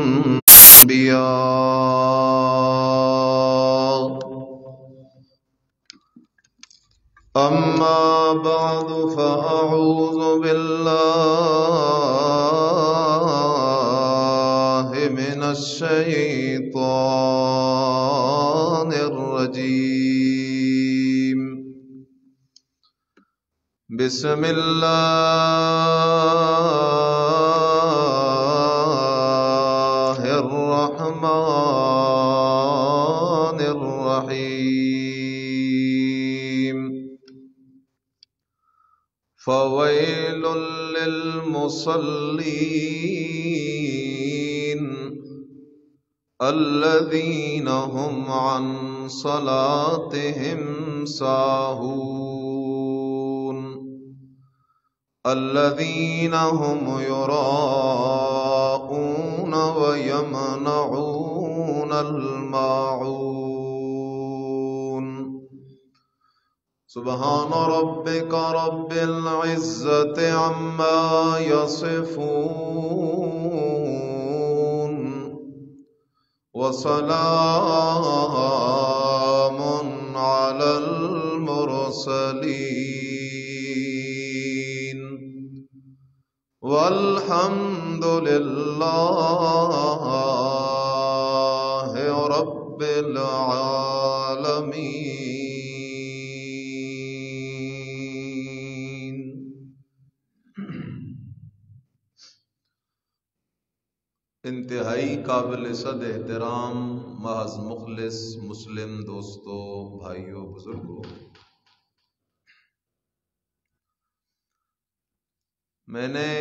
الأنبياء أما بعد فأعوذ بالله من الشيطان الرجيم بسم الله الرحمن الرحيم فويل للمصلين الذين هم عن صلاتهم ساهون الذين هم يراءون ويمنعون الماعون سبحان ربك رب العزة عما يصفون وسلام على المرسلين والحمد لله رب العالمين۔ انتہائی قابل صد احترام محض مخلص مسلم دوستوں، بھائیوں، بزرگوں، میں نے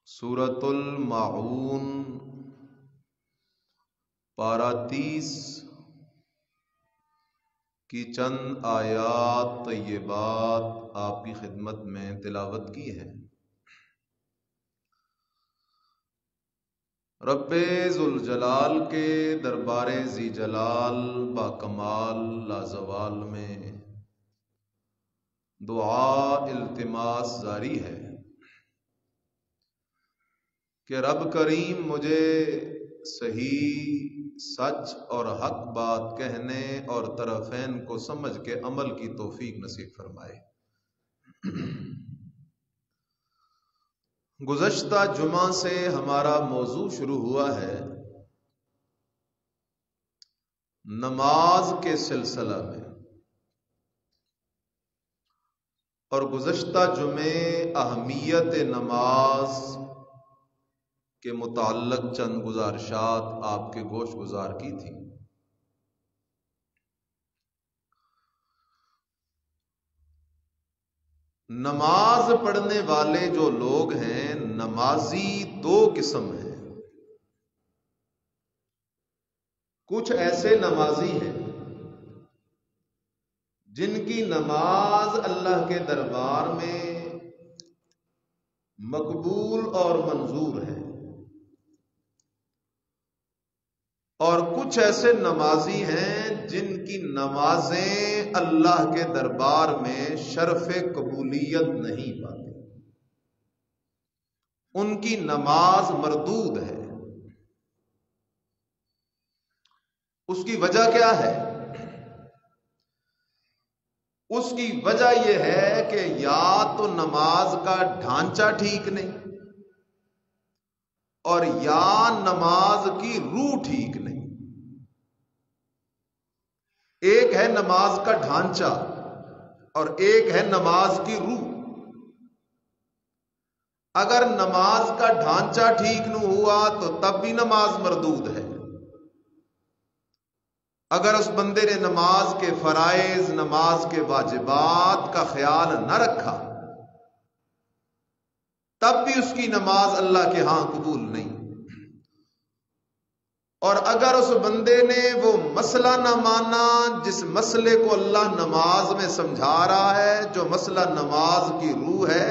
سورۃ الماعون پارہ 30 کی چند آیات طیبات آپ کی خدمت میں تلاوت کی ہے۔ رب ذوالجلال کے دربار ذی جلال با کمال لازوال میں دعا التماس جاری ہے کہ رب کریم مجھے صحیح، سچ اور حق بات کہنے اور طرفین کو سمجھ کے عمل کی توفیق نصیب فرمائے۔ گزشتہ جمعہ سے ہمارا موضوع شروع ہوا ہے نماز کے سلسلہ میں، اور گزشتہ جمعے اہمیت نماز کے متعلق چند گزارشات آپ کے گوش گزار کی تھی۔ نماز پڑھنے والے جو لوگ ہیں، نمازی دو قسم ہیں۔ کچھ ایسے نمازی ہیں جن کی نماز اللہ کے دربار میں مقبول اور منظور ہے، اور کچھ ایسے نمازی ہیں جن کی نمازیں اللہ کے دربار میں شرف قبولیت نہیں پاتی، ان کی نماز مردود ہے۔ اس کی وجہ کیا ہے؟ اس کی وجہ یہ ہے کہ یا تو نماز کا ڈھانچہ ٹھیک نہیں، اور یا نماز کی روح ٹھیک نہیں۔ ایک ہے نماز کا ڈھانچہ اور ایک ہے نماز کی روح۔ اگر نماز کا ڈھانچہ ٹھیک نہ ہوا تو تب بھی نماز مردود ہے۔ اگر اس بندے نے نماز کے فرائض، نماز کے واجبات کا خیال نہ رکھا تب بھی اس کی نماز اللہ کے ہاں قبول نہیں۔ اور اگر اس بندے نے وہ مسئلہ نہ مانا جس مسئلے کو اللہ نماز میں سمجھا رہا ہے، جو مسئلہ نماز کی روح ہے،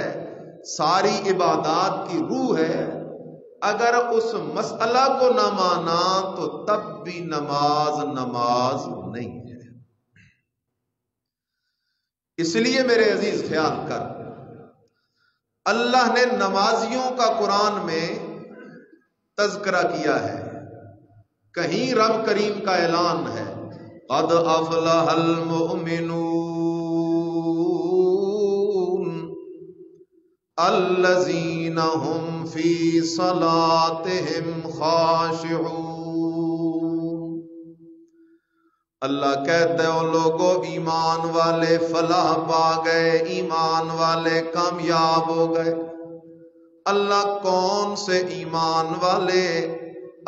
ساری عبادات کی روح ہے، اگر اس مسئلہ کو نہ مانا تو تب بھی نماز نہیں ہے۔ اس لیے میرے عزیز خیال کر، اللہ نے نمازیوں کا قرآن میں تذکرہ کیا ہے، کہیں رب کریم کا اعلان ہے قد افلح المؤمنون الذین هم فی صلاتهم خاشعون۔ اللہ کہتے ہیں وہ لوگوں ایمان والے فلاح پا گئے، ایمان والے کامیاب ہو گئے۔ اللہ کون سے ایمان والے؟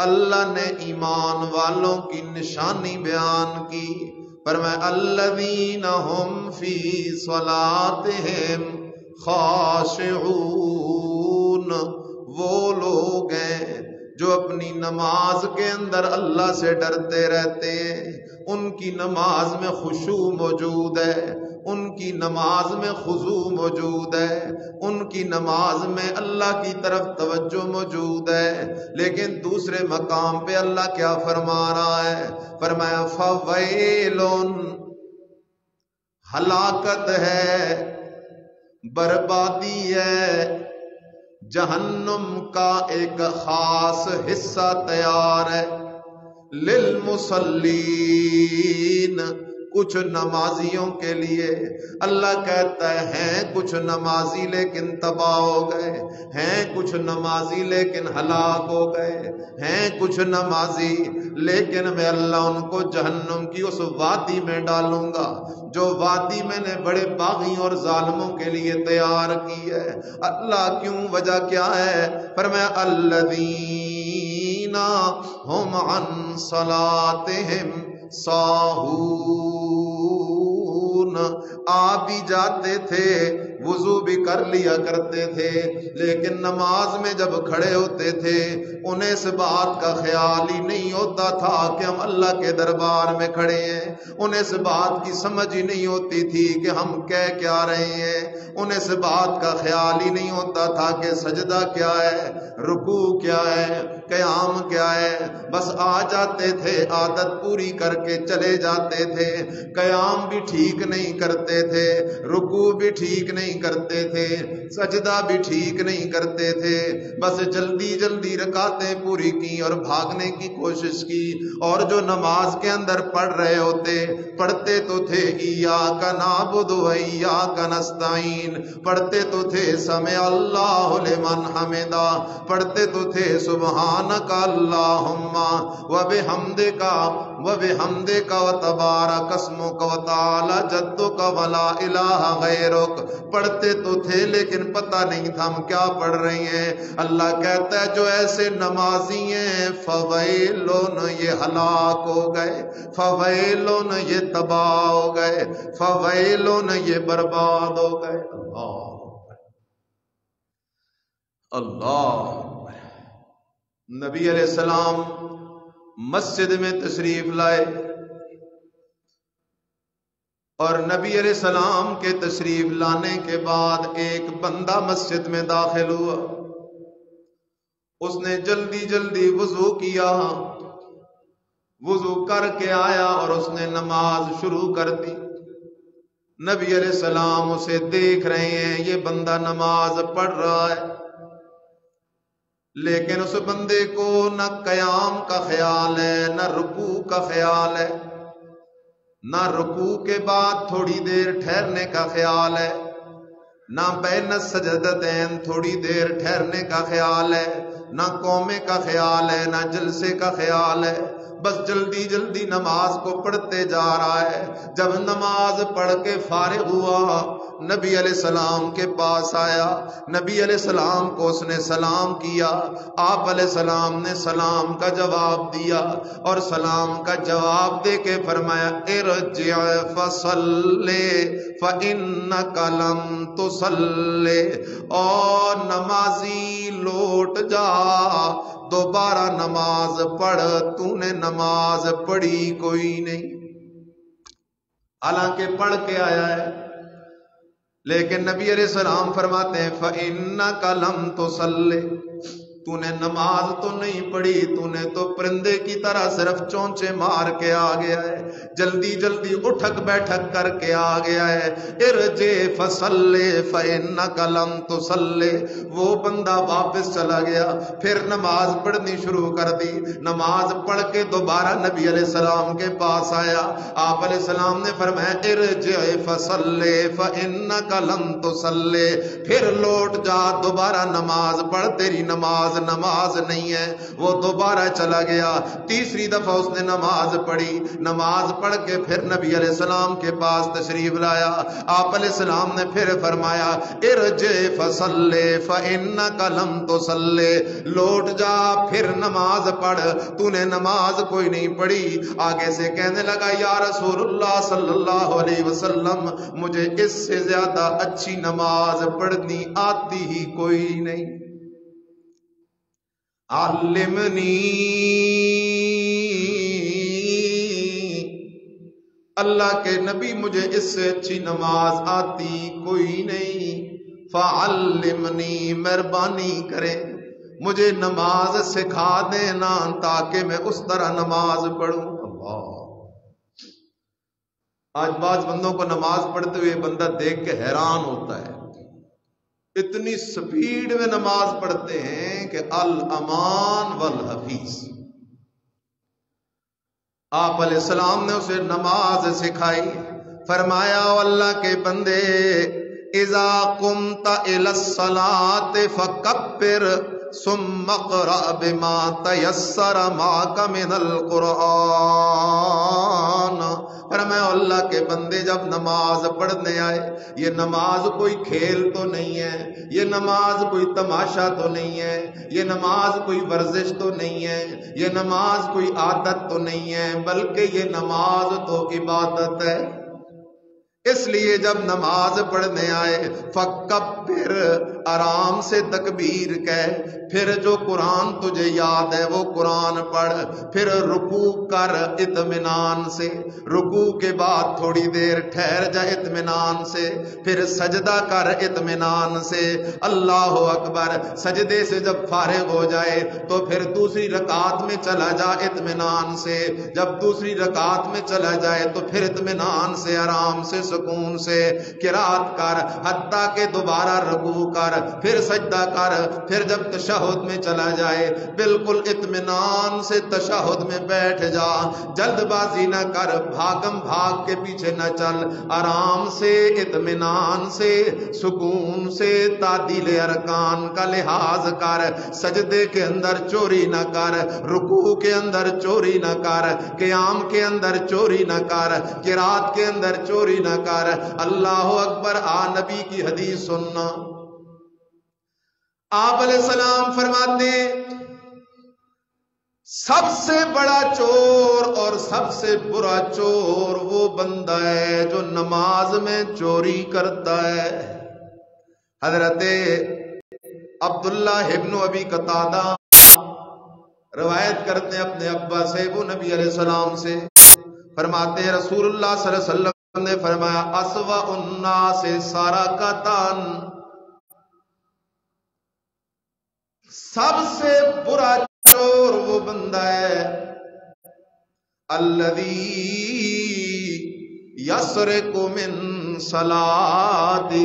اللہ نے ایمان والوں کی نشانی بیان کی، فرمایا الذین هم فی صلاتهم خاشعون، وہ لوگ ہیں جو اپنی نماز کے اندر اللہ سے ڈرتے رہتے ہیں، ان کی نماز میں خشوع موجود ہے، ان کی نماز میں خضوع موجود ہے، ان کی نماز میں اللہ کی طرف توجہ موجود ہے۔ لیکن دوسرے مقام پہ اللہ کیا فرما رہا ہے؟ فرمایا فویلن، ہلاکت ہے، بربادی ہے، جہنم کا ایک خاص حصہ تیار ہے، للمصلین، کچھ نمازیوں کے لیے۔ اللہ کہتا ہے کچھ نمازی لیکن تباہ ہو گئے ہیں، کچھ نمازی لیکن ہلاک ہو گئے ہیں، کچھ نمازی لیکن میں اللہ ان کو جہنم کی اس وادی میں ڈالوں گا جو وادی میں نے بڑے باغیوں اور ظالموں کے لیے تیار کی ہے۔ اللہ کیوں؟ وجہ کیا ہے؟ فرمایا الذین هم عن صلاتهم ساہون، آ بھی جاتے تھے، وضو بھی کر لیا کرتے تھے، لیکن نماز میں جب کھڑے ہوتے تھے انہیں اس بات کا خیال ہی نہیں ہوتا تھا کہ ہم اللہ کے دربار میں کھڑے ہیں، انہیں اس بات کی سمجھ ہی نہیں ہوتی تھی کہ ہم کہہ کیا رہے ہیں، انہیں اس بات کا خیال ہی نہیں ہوتا تھا کہ سجدہ کیا ہے، رکوع کیا ہے، قیام کیا ہے۔ بس آ جاتے تھے، عادت پوری کر کے چلے جاتے تھے، قیام بھی ٹھیک نہیں کرتے تھے، رکوع بھی ٹھیک نہیں کرتے تھے، سجدہ بھی ٹھیک نہیں کرتے تھے، بس جلدی جلدی رکعتیں پوری کی اور بھاگنے کی کوشش کی۔ اور جو نماز کے اندر پڑھ رہے ہوتے، پڑھتے تو تھے ایاک نعبد و ایاک نستعین، پڑھتے تو تھے سمع اللہ لمن حمدہ، پڑھتے تو تھے سبحانک اللہم وبحمدک وتبارک اسمک وتعالی جدک ولا الہ غیرک، پڑھتے تو تھے لیکن پتہ نہیں تھا ہم کیا پڑھ رہے ہیں۔ اللہ کہتا ہے جو ایسے نمازی ہیں فویلون، یہ ہلاک ہو گئے، فویلون یہ تباہ ہو گئے، فویلون یہ برباد ہو گئے۔ اللہ نبی علیہ السلام مسجد میں تشریف لائے اور نبی علیہ السلام کے تشریف لانے کے بعد ایک بندہ مسجد میں داخل ہوا، اس نے جلدی جلدی وضو کیا، وضو کر کے آیا اور اس نے نماز شروع کر دی۔ نبی علیہ السلام اسے دیکھ رہے ہیں، یہ بندہ نماز پڑھ رہا ہے، لیکن اس بندے کو نہ قیام کا خیال ہے، نہ رکوع کا خیال ہے، نہ رکوع کے بعد تھوڑی دیر ٹھہرنے کا خیال ہے، نہ بین السجدتین تھوڑی دیر ٹھہرنے کا خیال ہے، نہ قومے کا خیال ہے، نہ جلسے کا خیال ہے، بس جلدی جلدی نماز کو پڑھتے جا رہا ہے۔ جب نماز پڑھ کے فارغ ہوا، نبی علیہ السلام کے پاس آیا، نبی علیہ السلام کو اس نے سلام کیا، آپ علیہ السلام نے سلام کا جواب دیا اور سلام کا جواب دے کے فرمایا ارجع فصلی فإنک لم تصلی، اور نمازی لوٹ جا، دوبارہ نماز پڑھ، تو نے نماز پڑھی کوئی نہیں۔ حالانکہ پڑھ کے آیا ہے، لیکن نبی علیہ السلام فرماتے ہیں فَإِنَّكَ لَمْ تُصَلِّ، تو نے نماز تو نہیں پڑھی، تو نے تو پرندے کی طرح صرف چونچے مار کے آ گیا ہے، جلدی جلدی اٹھک بیٹھک کر کے آ گیا ہے۔ ارجع فصلی فإنک لم تصلی، وہ بندہ واپس چلا گیا، پھر نماز پڑھنی شروع کر دی، نماز پڑھ کے دوبارہ نبی علیہ السلام کے پاس آیا، آپ علیہ السلام نے فرمایا ارجع فصلی فإنک لم تصلی، پھر لوٹ جا دوبارہ نماز پڑھ، تیری نماز نہیں ہے۔ وہ دوبارہ چلا گیا، تیسری دفعہ اس نے نماز پڑھی، نماز پڑھ کے پھر نبی علیہ السلام کے پاس تشریف لایا، آپ علیہ السلام نے پھر فرمایا ارجع فصلی فإنک لم تصلی، لوٹ جا پھر نماز پڑھ، تو نے نماز کوئی نہیں پڑھی۔ آگے سے کہنے لگا یا رسول اللہ صلی اللہ علیہ وسلم، مجھے اس سے زیادہ اچھی نماز پڑھنی آتی ہی کوئی نہیں، علمنی، اللہ کے نبی مجھے اس سے اچھی نماز آتی کوئی نہیں، فعلمنی، مہربانی کرے مجھے نماز سکھا دینا تاکہ میں اس طرح نماز پڑھوں۔ اللہ، آج بعض بندوں کو نماز پڑھتے ہوئے بندہ دیکھ کے حیران ہوتا ہے، اتنی سپیڈ میں نماز پڑھتے ہیں کہ الامان والحفیظ۔ آپ علیہ السلام نے اسے نماز سکھائی، فرمایا اللہ کے بندے اذا قمت الى الصلاة فکبر ثم اقرأ بما تیسر معک من القرآن، فرمایا اللہ کے بندے جب نماز پڑھنے آئے، یہ نماز کوئی کھیل تو نہیں ہے، یہ نماز کوئی تماشا تو نہیں ہے، یہ نماز کوئی ورزش تو نہیں ہے، یہ نماز کوئی عادت تو نہیں ہے، بلکہ یہ نماز تو عبادت ہے۔ اس لیے جب نماز پڑھنے آئے فکبر، آرام سے تکبیر کہہ، پھر جو قرآن تجھے یاد ہے وہ قرآن پڑھ، پھر رکوع کر اطمینان سے، رکوع کے بعد تھوڑی دیر ٹھہر جا اطمینان سے، پھر سجدہ کر اطمینان سے، اللہ اکبر، سجدے سے جب فارغ ہو جائے تو پھر دوسری رکعت میں چلا جا اطمینان سے، جب دوسری رکعت میں چلا جائے تو پھر اطمینان سے، آرام سے، سکون سے قرات کر، حتیٰ کہ دوبارہ رکوع کر، پھر سجدہ کر، پھر جب تشہد میں چلا جائے بالکل اطمینان سے تشہد میں بیٹھ جا، جلد بازی نہ کر، بھاگم بھاگ کے پیچھے نہ چل، آرام سے، اطمینان سے، سکون سے تعدیل ارکان کا لحاظ کر، سجدے کے اندر چوری نہ کر، رکوع کے اندر چوری نہ کر، قیام کے اندر چوری نہ کر، قرات کے اندر چوری نہ کر۔ اللہ اکبر، نبی کی حدیث سننا، آپ علیہ السلام فرماتے ہیں سب سے بڑا چور اور سب سے برا چور وہ بندہ ہے جو نماز میں چوری کرتا ہے۔ حضرت عبداللہ ابن ابی قتادہ روایت کرتے ہیں اپنے ابا سے، وہ نبی علیہ السلام سے فرماتے ہیں رسول اللہ صلی اللہ علیہ وسلم نے فرمایا اسوأ الناس سرقۃ، سب سے برا چور وہ بندہ ہے الذی یسرق من صلاتہ،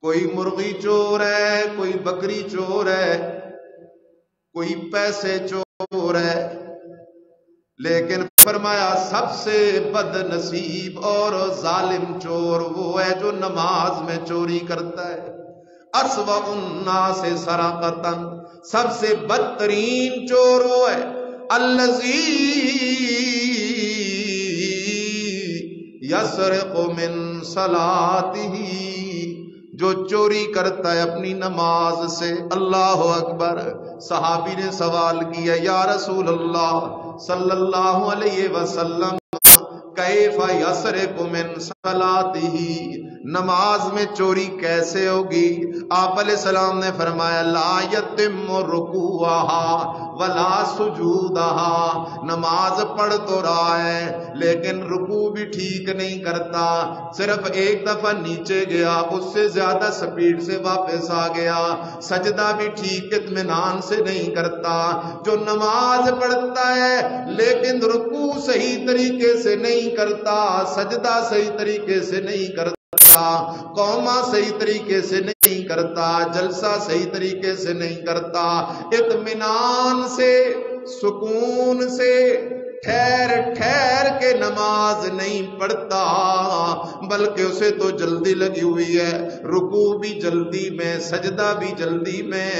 کوئی مرغی چور ہے، کوئی بکری چور ہے، کوئی پیسے چور ہے، لیکن فرمایا سب سے بد نصیب اور ظالم چور وہ ہے جو نماز میں چوری کرتا ہے۔ اسوأ الناس سرقۃ، سب سے بدترین چور وہ ہے الذی یسرق من صلاتہ، جو چوری کرتا ہے اپنی نماز سے۔ اللہ اکبر، صحابی نے سوال کیا یا رسول اللہ صلی اللہ علیہ وسلم کیف یسرق من صلاتہ، نماز میں چوری کیسے ہوگی؟ آپ علیہ السلام نے فرمایا لا یتم رکوعہا ولا سجودہا، نماز پڑھ تو رہا ہے لیکن رکوع بھی ٹھیک نہیں کرتا، صرف ایک دفعہ نیچے گیا اس سے زیادہ سپیڈ سے واپس آ گیا، سجدہ بھی ٹھیک اطمینان سے نہیں کرتا۔ جو نماز پڑھتا ہے لیکن رکوع صحیح طریقے سے نہیں کرتا، سجدہ صحیح طریقے سے نہیں کرتا، قوما صحیح طریقے سے نہیں کرتا، جلسہ صحیح طریقے سے نہیں کرتا، اطمینان سے سکون سے ٹھہر ٹھہر کے نماز نہیں پڑھتا، بلکہ اسے تو جلدی لگی ہوئی ہے، رکوع بھی جلدی میں، سجدہ بھی جلدی میں۔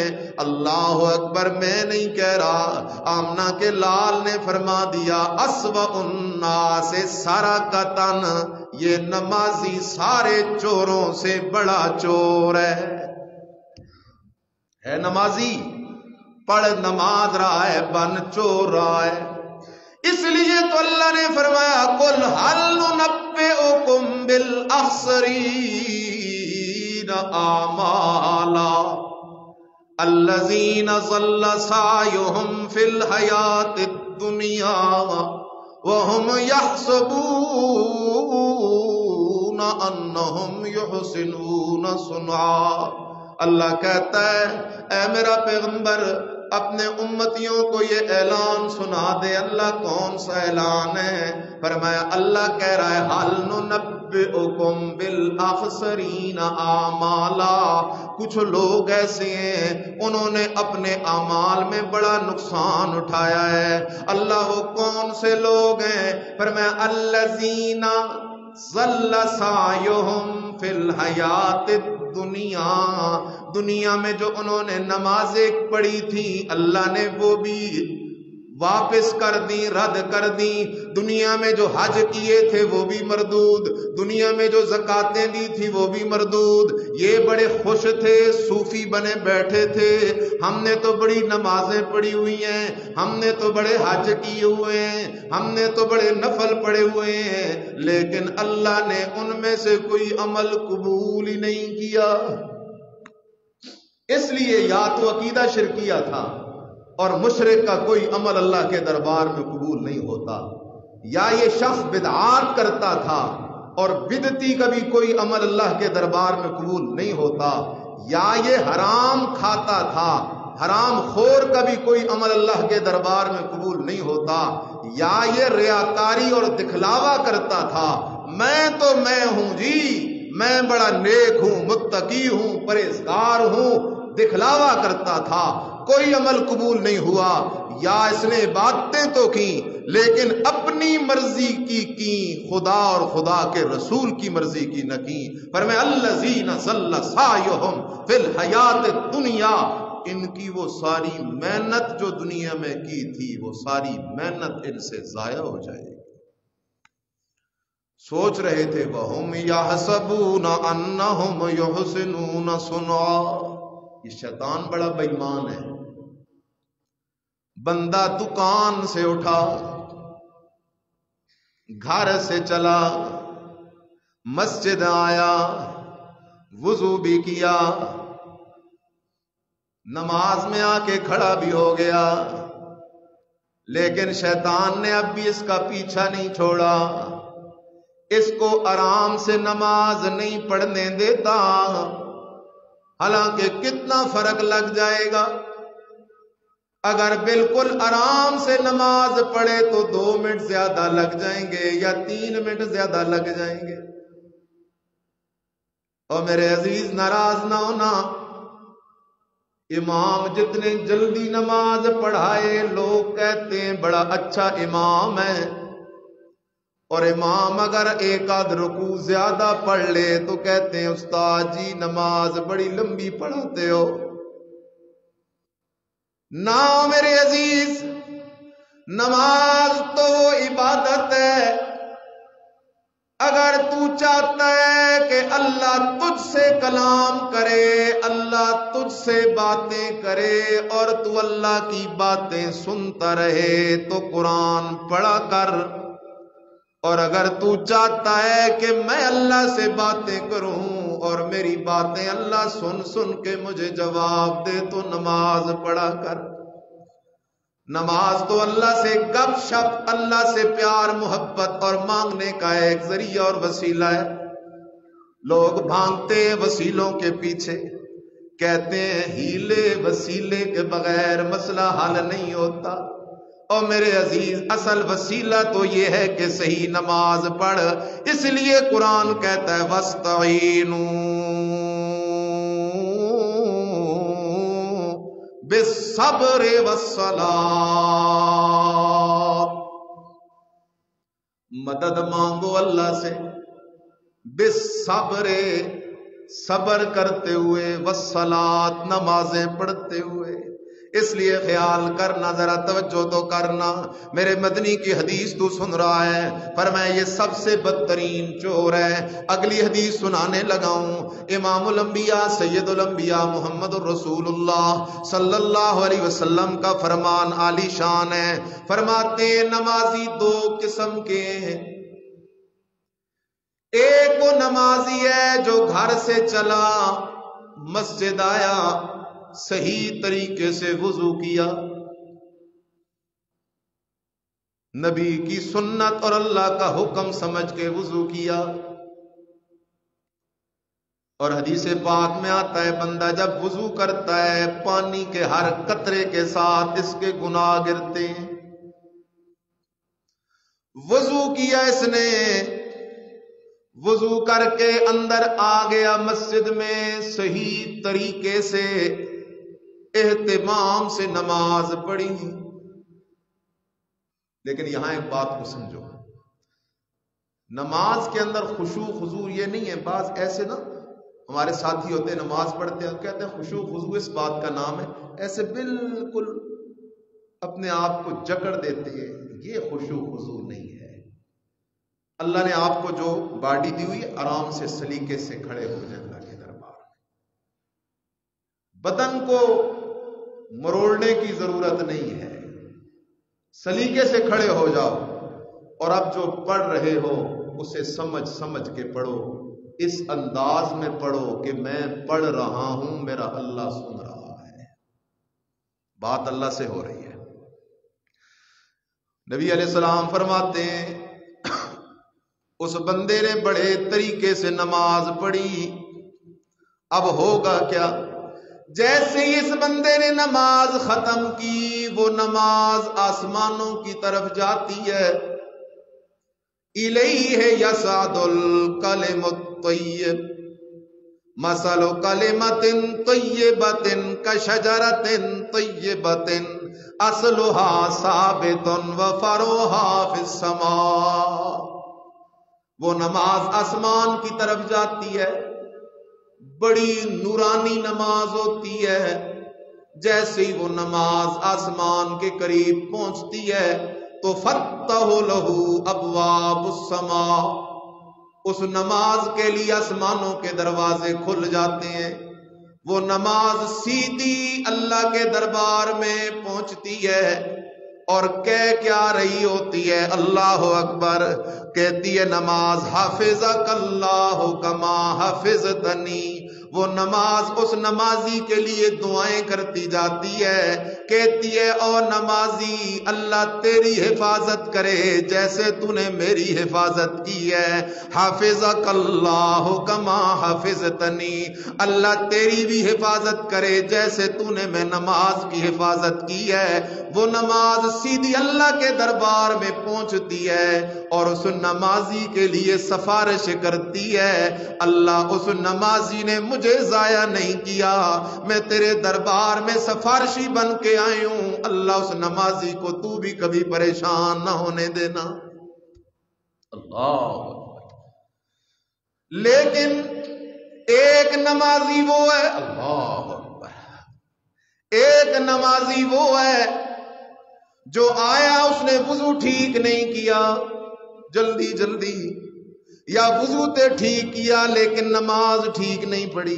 اللہ اکبر میں نہیں کہہ رہا، آمنہ کے لال نے فرما دیا اسوأ الناس سرقۃ، یہ نمازی سارے چوروں سے بڑا چور ہے نمازی، پڑھ نماز رہا ہے بن چور رہا ہے۔ اس لیے تو اللہ نے فرمایا قل هل ننبئکم بالاخسرین اعمالا الذین ضل سعیہم فی الحیاۃ الدنیا وهم يحسبون انہم یحسنون صنعا۔ اللہ کہتا ہے اے میرا پیغمبر اپنے امتیوں کو یہ اعلان سنا دے۔ اللہ کون سا اعلان ہے؟ فرمایا اللہ کہہ رہا ہے حل ننبئکم بالاخسرین اعمالا، کچھ لوگ ایسے ہیں انہوں نے اپنے اعمال میں بڑا نقصان اٹھایا ہے۔ اللہ وہ کون سے لوگ ہیں؟ فرمایا الذین ضل سعیہم فی الحیاۃ الدنیا، دنیا میں جو انہوں نے نمازیں پڑھی تھی اللہ نے وہ بھی واپس کر دی، رد کر دی۔ دنیا میں جو حج کیے تھے وہ بھی مردود، دنیا میں جو زکاتیں دی تھی وہ بھی مردود۔ یہ بڑے خوش تھے، صوفی بنے بیٹھے تھے، ہم نے تو بڑی نمازیں پڑھی ہوئی ہیں، ہم نے تو بڑے حج کیے ہوئے ہیں، ہم نے تو بڑے نفل پڑھے ہوئے ہیں، لیکن اللہ نے ان میں سے کوئی عمل قبول ہی نہیں کیا۔ اس لیے یا تو عقیدہ شرکیہ تھا اور مشرک کا کوئی عمل اللہ کے دربار میں قبول نہیں ہوتا، یا یہ شخص بدعات کرتا تھا اور بدعتی کا بھی کوئی عمل اللہ کے دربار میں قبول نہیں ہوتا، یا یہ حرام کھاتا تھا، حرام خور کا بھی کوئی عمل اللہ کے دربار میں قبول نہیں ہوتا، یا یہ ریاکاری اور دکھلاوا کرتا تھا میں تو میں ہوں جی، میں بڑا نیک ہوں، متقی ہوں، پرہیزگار ہوں، دکھلاوا کرتا تھا، کوئی عمل قبول نہیں ہوا۔ یا اس نے باتیں تو کی لیکن اپنی مرضی کی خدا اور خدا کے رسول کی مرضی کی نہ کی۔ فرمایا الذین ضل سعیہم فی الحیاۃ الدنیا، ان کی وہ ساری محنت جو دنیا میں کی تھی وہ ساری محنت ان سے ضائع ہو جائے گی۔ سوچ رہے تھے وَهُمْ يَحْسَبُونَ أَنَّهُمْ يُحْسِنُونَ صُنْعًا۔ یہ شیطان بڑا بے ایمان ہے۔ بندہ دکان سے اٹھا، گھر سے چلا، مسجد آیا، وضو بھی کیا، نماز میں آ کے کھڑا بھی ہو گیا، لیکن شیطان نے اب بھی اس کا پیچھا نہیں چھوڑا، اس کو آرام سے نماز نہیں پڑھنے دیتا۔ حالانکہ کتنا فرق لگ جائے گا، اگر بالکل آرام سے نماز پڑھے تو 2 منٹ زیادہ لگ جائیں گے یا 3 منٹ زیادہ لگ جائیں گے۔ اور میرے عزیز ناراض نہ ہونا، امام جتنے جلدی نماز پڑھائے لوگ کہتے ہیں بڑا اچھا امام ہے، اور امام اگر ایک آدھ رکوع زیادہ پڑھ لے تو کہتے ہیں استاد جی نماز بڑی لمبی پڑھاتے ہو۔ نہ میرے عزیز، نماز تو وہ عبادت ہے، اگر تو چاہتا ہے کہ اللہ تجھ سے کلام کرے، اللہ تجھ سے باتیں کرے اور تو اللہ کی باتیں سنتا رہے تو قرآن پڑھا کر، اور اگر تو چاہتا ہے کہ میں اللہ سے باتیں کروں اور میری باتیں اللہ سن سن کے مجھے جواب دے تو نماز پڑھا کر. نماز تو اللہ سے گپ شپ، اللہ سے پیار محبت اور مانگنے کا ایک ذریعہ اور وسیلہ ہے. لوگ بھاگتے ہیں وسیلوں کے پیچھے، کہتے ہیں ہیلے وسیلے کے بغیر مسئلہ حل نہیں ہوتا. اور میرے عزیز اصل وسیلہ تو یہ ہے کہ صحیح نماز پڑھ. اس لیے قرآن کہتا ہے وَاسْتَعِینُوا بِالصَّبْرِ وَالصَّلَاةِ، مدد مانگو اللہ سے بالصبر، صبر کرتے ہوئے، والصلاۃ، نمازیں پڑھتے ہوئے. اس لیے خیال کرنا، ذرا توجہ تو کرنا. میرے مدنی کی حدیث تو سن رہا ہے، فرمایا یہ سب سے بدترین چور ہے. اگلی حدیث سنانے لگاؤں. امام الانبیاء سید الانبیاء محمد الرسول اللہ صلی اللہ علیہ وسلم کا فرمان عالی شان ہے. فرماتے نمازی دو قسم کے ہیں. ایک وہ نمازی ہے جو گھر سے چلا، مسجد آیا، صحیح طریقے سے وضو کیا، نبی کی سنت اور اللہ کا حکم سمجھ کے وضو کیا. اور حدیث پاک میں آتا ہے بندہ جب وضو کرتا ہے پانی کے ہر قطرے کے ساتھ اس کے گناہ گرتے ہیں. وضو کیا اس نے، وضو کر کے اندر آ گیا مسجد میں، صحیح طریقے سے اہتمام سے نماز پڑھی. لیکن یہاں ایک بات کو سمجھو، نماز کے اندر خشوع خضوع یہ نہیں ہے. بعض ایسے نا ہمارے ساتھی ہوتے ہیں نماز پڑھتے ہیں، کہتے ہیں خشوع خضوع اس بات کا نام ہے، ایسے بالکل اپنے آپ کو جکڑ دیتے ہیں. یہ خشوع خضوع نہیں ہے. اللہ نے آپ کو جو باڈی دی ہوئی، آرام سے سلیقے سے کھڑے ہو جائیں اللہ کے دربار. بدن کو مروڑنے کی ضرورت نہیں ہے، سلیقے سے کھڑے ہو جاؤ. اور اب جو پڑھ رہے ہو اسے سمجھ سمجھ کے پڑھو، اس انداز میں پڑھو کہ میں پڑھ رہا ہوں، میرا اللہ سن رہا ہے، بات اللہ سے ہو رہی ہے. نبی علیہ السلام فرماتے ہیں اس بندے نے بڑے طریقے سے نماز پڑھی. اب ہوگا کیا؟ جیسے ہی اس بندے نے نماز ختم کی، وہ نماز آسمانوں کی طرف جاتی ہے. الیہ یصعد الکلم الطیب مثل کلمۃ طیبۃ کشجرۃ طیبۃ اصلها ثابت وفرعها فی السماء. وہ نماز آسمان کی طرف جاتی ہے، بڑی نورانی نماز ہوتی ہے. جیسے ہی وہ نماز آسمان کے قریب پہنچتی ہے تو فتح لہ ابواب السماء، اس نماز کے لیے آسمانوں کے دروازے کھل جاتے ہیں. وہ نماز سیدھی اللہ کے دربار میں پہنچتی ہے اور کہہ کیا رہی ہوتی ہے؟ اللہ اکبر. کہتی ہے نماز حافظک اللہ کما حفظتنی. وہ نماز اس نمازی کے لیے دعائیں کرتی جاتی ہے، کہتی ہے او نمازی اللہ تیری حفاظت کرے جیسے تو نے میری حفاظت کی ہے. حافظک اللہ کما حفظتنی، اللہ تیری بھی حفاظت کرے جیسے تو نے میں نماز کی حفاظت کی ہے. وہ نماز سیدھی اللہ کے دربار میں پہنچتی ہے اور اس نمازی کے لیے سفارش کرتی ہے، اللہ اس نمازی نے مجھے ضائع نہیں کیا، میں تیرے دربار میں سفارشی بن کے آئی ہوں، اللہ اس نمازی کو تو بھی کبھی پریشان نہ ہونے دینا. اللہ. لیکن ایک نمازی وہ ہے، اللہ اکبر، ایک نمازی وہ ہے جو آیا، اس نے وضو ٹھیک نہیں کیا جلدی جلدی، یا وضو تے ٹھیک کیا لیکن نماز ٹھیک نہیں پڑھی،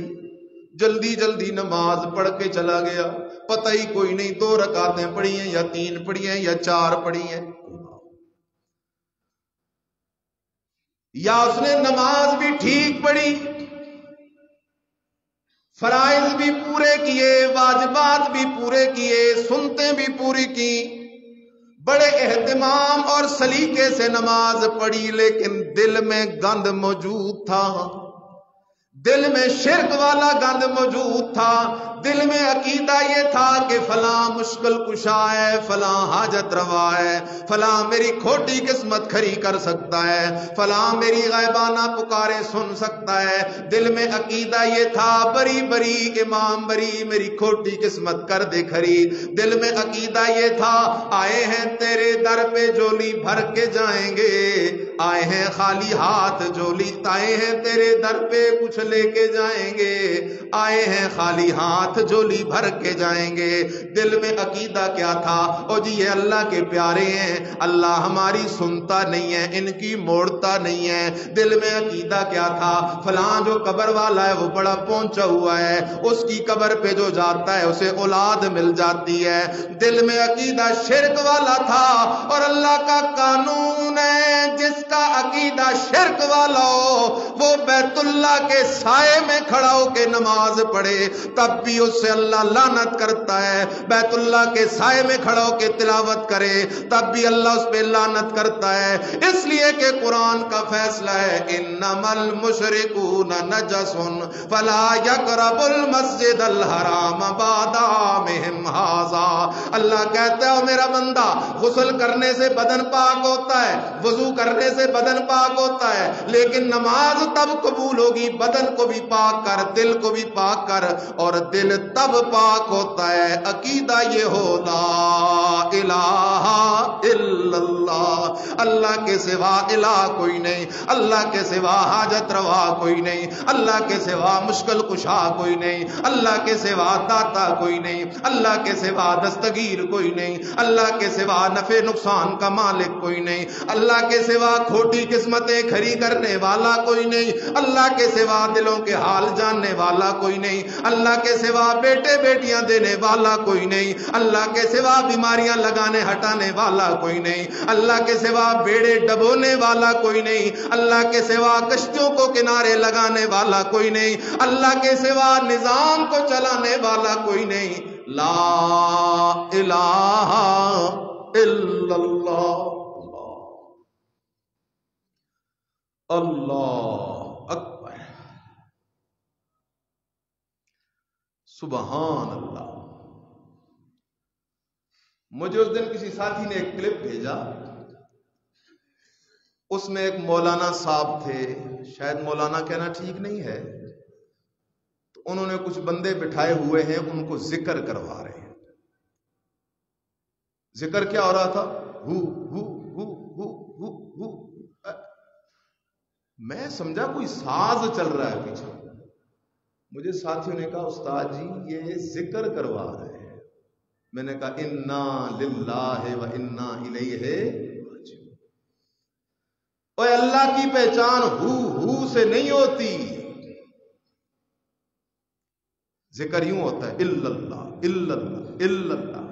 جلدی جلدی نماز پڑھ کے چلا گیا، پتہ ہی کوئی نہیں 2 رکعتیں پڑھی ہیں یا 3 پڑھی ہیں یا 4 پڑھی ہیں. یا اس نے نماز بھی ٹھیک پڑھی، فرائض بھی پورے کیے، واجبات بھی پورے کیے، سنتیں بھی پوری کی، بڑے اہتمام اور سلیقے سے نماز پڑھی، لیکن دل میں گند موجود تھا، دل میں شرک والا گند موجود تھا، دل میں عقیدہ یہ تھا کہ فلاں مشکل کشا ہے، فلاں حاجت روا ہے، فلاں میری کھوٹی قسمت کھری کر سکتا ہے، فلاں میری غیبانہ پکاریں سن سکتا ہے، دل میں عقیدہ یہ تھا بری بری امام بری میری کھوٹی قسمت کر دے کھری، دل میں عقیدہ یہ تھا آئے ہیں تیرے در پہ جولی بھر کے جائیں گے، آئے ہیں خالی ہاتھ جولی، آئے ہیں تیرے در پہ کچھ لے کے جائیں گے، آئے ہیں خالی ہاتھ جولی بھر کے جائیں گے۔ دل میں عقیدہ کیا تھا؟ او جی یہ اللہ کے پیارے ہیں، اللہ ہماری سنتا نہیں ہے، ان کی موڑتا نہیں ہے۔ دل میں عقیدہ کیا تھا؟ فلاں جو قبر والا ہے وہ بڑا پہنچا ہوا ہے، اس کی قبر پہ جو جاتا ہے اسے اولاد مل جاتی ہے۔ دل میں عقیدہ شرک والا تھا، اور اللہ کا قانون ہے جس کا عقیدہ شرک والا ہو وہ بیت اللہ کے سائے میں کھڑا ہو کے نماز پڑھے تب بھی اس سے اللہ لعنت کرتا ہے، بیت اللہ کے سائے میں کھڑا ہو کے تلاوت کرے تب بھی اللہ اس پہ لعنت کرتا ہے، اس لیے کہ قرآن کا فیصلہ ہے انما المشرکون نجس فلا یقربوا المسجد الحرام بعد عامہم ھذا۔ اللہ کہتا ہے میرا بندہ غسل کرنے سے بدن پاک ہوتا ہے، وضو کرنے سے بدن پاک ہوتا ہے، لیکن نماز تب قبول ہوگی بدن کو بھی پاک کر، دل کو بھی پاک کر، اور دل تب پاک ہوتا ہے عقیدہ یہ ہو لا الہ الا اللہ، اللہ کے سوا الہ کوئی نہیں، اللہ کے سوا حاجت روا کوئی نہیں، اللہ کے سوا مشکل کشا کوئی نہیں، اللہ کے سوا داتا کوئی نہیں، اللہ کے سوا دستگیر کوئی نہیں، اللہ کے سوا نفع نقصان کا مالک کوئی نہیں، اللہ کے سوا کھوٹی قسمتیں کھری کرنے والا کوئی نہیں، اللہ کے سوا دلوں کے حال جاننے والا کوئی نہیں، اللہ کے سوا بیٹے بیٹیاں دینے والا کوئی نہیں، اللہ کے سوا بیماریاں لگانے ہٹانے والا کوئی نہیں، اللہ کے سوا بیڑے ڈبونے والا کوئی نہیں، اللہ کے سوا کشتیوں کو کنارے لگانے والا کوئی نہیں، اللہ کے سوا نظام کو چلانے والا کوئی نہیں۔ لا الہ الا اللہ، اللہ اکبر، سبحان اللہ۔ مجھے اس دن کسی ساتھی نے ایک کلپ بھیجا، اس میں ایک مولانا صاحب تھے، شاید مولانا کہنا ٹھیک نہیں ہے، تو انہوں نے کچھ بندے بٹھائے ہوئے ہیں، ان کو ذکر کروا رہے ہیں۔ ذکر کیا ہو رہا تھا؟ ہو ہو ہو ہو ہو ہو۔ میں سمجھا کوئی ساز چل رہا ہے پیچھے، مجھے ساتھیوں نے کہا استاد جی یہ ذکر کروا رہے ہیں۔ میں نے کہا انا للہ و انا الیہ راجعون۔ اوے اللہ کی پہچان ہو سے نہیں ہوتی، ذکر یوں ہوتا ہے الا اللہ الا اللہ الا اللہ۔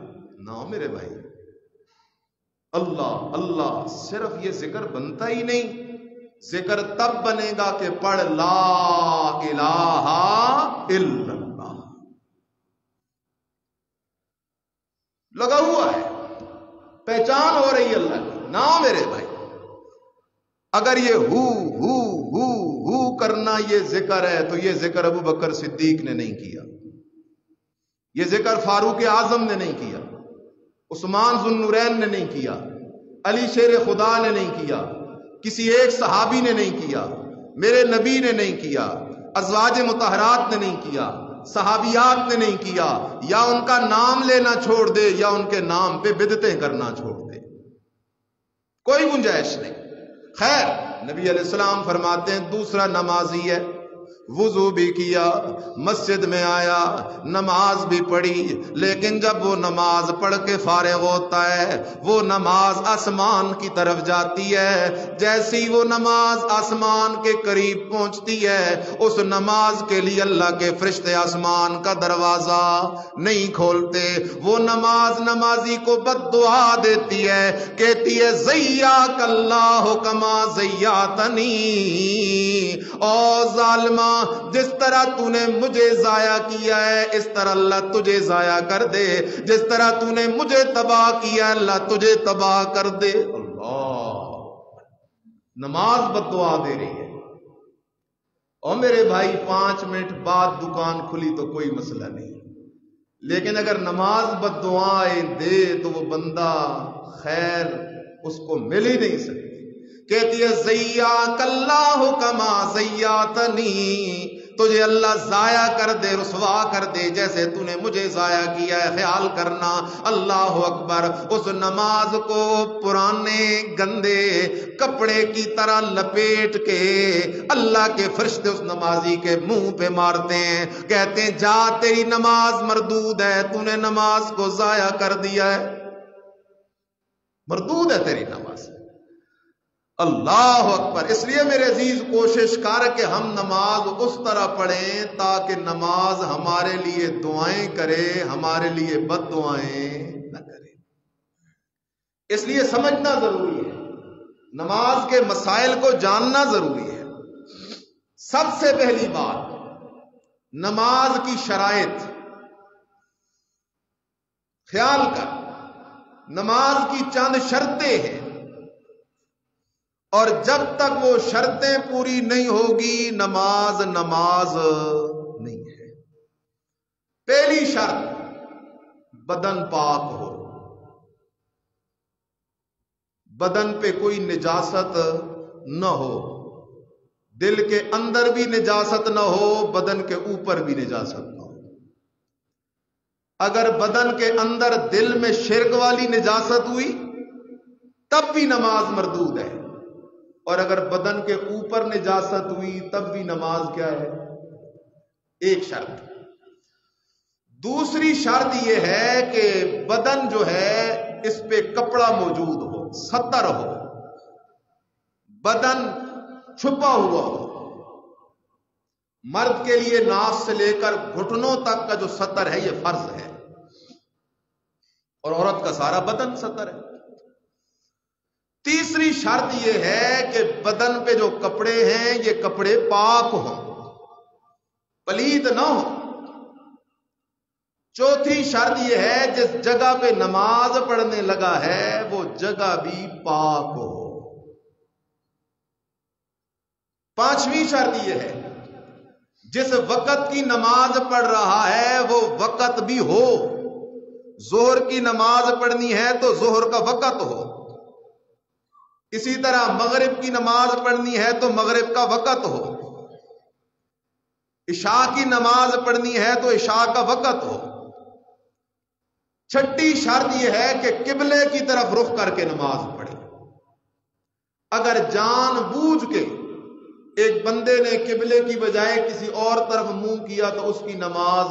نہ میرے بھائی، اللہ اللہ صرف یہ ذکر بنتا ہی نہیں، ذکر تب بنے گا کہ پڑھ لا الہ الا اللہ۔ لگا ہوا ہے، پہچان ہو رہی ہے اللہ کی۔ نہ میرے بھائی، اگر یہ ہو کرنا یہ ذکر ہے تو یہ ذکر ابو بکر صدیق نے نہیں کیا، یہ ذکر فاروق اعظم نے نہیں کیا، عثمان ذو النورین نے نہیں کیا، علی شیر خدا نے نہیں کیا، کسی ایک صحابی نے نہیں کیا، میرے نبی نے نہیں کیا، ازواج مطہرات نے نہیں کیا، صحابیات نے نہیں کیا۔ یا ان کا نام لینا چھوڑ دے یا ان کے نام پہ بدعتیں کرنا چھوڑ دے، کوئی گنجائش نہیں۔ خیر، نبی علیہ السلام فرماتے ہیں دوسرا نمازی ہے وضو بھی کیا، مسجد میں آیا، نماز بھی پڑھی، لیکن جب وہ نماز پڑھ کے فارغ ہوتا ہے، وہ نماز آسمان کی طرف جاتی ہے، جیسی وہ نماز آسمان کے قریب پہنچتی ہے، اس نماز کے لیے اللہ کے فرشتے آسمان کا دروازہ نہیں کھولتے، وہ نماز نمازی کو بد دعا دیتی ہے، کہتی ہے زیاک اللہ کما زیاتنی، او ظالمہ جس طرح تو نے مجھے ضائع کیا ہے اس طرح اللہ تجھے ضائع کر دے، جس طرح تو نے مجھے تباہ کیا ہے اللہ تجھے تباہ کر دے۔ اللہ، نماز بد دعا دے رہی ہے۔ اور میرے بھائی 5 منٹ بعد دکان کھلی تو کوئی مسئلہ نہیں، لیکن اگر نماز بد دعائیں دے تو وہ بندہ خیر اس کو مل ہی نہیں سکتی۔ کہتی ہے زیاک اللہ کما زیاتنی، تجھے اللہ ضائع کر دے، رسوا کر دے جیسے تو نے مجھے ضائع کیا ہے۔ خیال کرنا، اللہ اکبر، اس نماز کو پرانے گندے کپڑے کی طرح لپیٹ کے اللہ کے فرشتے اس نمازی کے منہ پہ مارتے ہیں، کہتے ہیں جا تیری نماز مردود ہے، تو نے نماز کو ضائع کر دیا ہے، مردود ہے تیری نماز۔ اللہ اکبر۔ اس لیے میرے عزیز کوشش کر کہ ہم نماز اس طرح پڑھیں تاکہ نماز ہمارے لیے دعائیں کرے، ہمارے لیے بد دعائیں نہ کرے۔ اس لیے سمجھنا ضروری ہے، نماز کے مسائل کو جاننا ضروری ہے۔ سب سے پہلی بات، نماز کی شرائط خیال کر، نماز کی چند شرطیں ہیں، اور جب تک وہ شرطیں پوری نہیں ہوگی نماز نہیں ہے۔ پہلی شرط، بدن پاک ہو، بدن پہ کوئی نجاست نہ ہو، دل کے اندر بھی نجاست نہ ہو، بدن کے اوپر بھی نجاست نہ ہو۔ اگر بدن کے اندر دل میں شرک والی نجاست ہوئی تب بھی نماز مردود ہے، اور اگر بدن کے اوپر نجاست ہوئی تب بھی نماز کیا ہے؟ ایک شرط۔ دوسری شرط یہ ہے کہ بدن جو ہے اس پہ کپڑا موجود ہو، ستر ہو، بدن چھپا ہوا ہو۔ مرد کے لیے ناف سے لے کر گھٹنوں تک کا جو ستر ہے یہ فرض ہے، اور عورت کا سارا بدن ستر ہے۔ تیسری شرط یہ ہے کہ بدن پہ جو کپڑے ہیں یہ کپڑے پاک ہوں، پلید نہ ہوں۔ چوتھی شرط یہ ہے جس جگہ پہ نماز پڑھنے لگا ہے وہ جگہ بھی پاک ہو۔ پانچویں شرط یہ ہے جس وقت کی نماز پڑھ رہا ہے وہ وقت بھی ہو، ظہر کی نماز پڑھنی ہے تو ظہر کا وقت ہو، اسی طرح مغرب کی نماز پڑھنی ہے تو مغرب کا وقت ہو، عشاء کی نماز پڑھنی ہے تو عشاء کا وقت ہو۔ چھٹی شرط یہ ہے کہ قبلے کی طرف رخ کر کے نماز پڑھے۔ اگر جان بوجھ کے ایک بندے نے قبلے کی بجائے کسی اور طرف منہ کیا تو اس کی نماز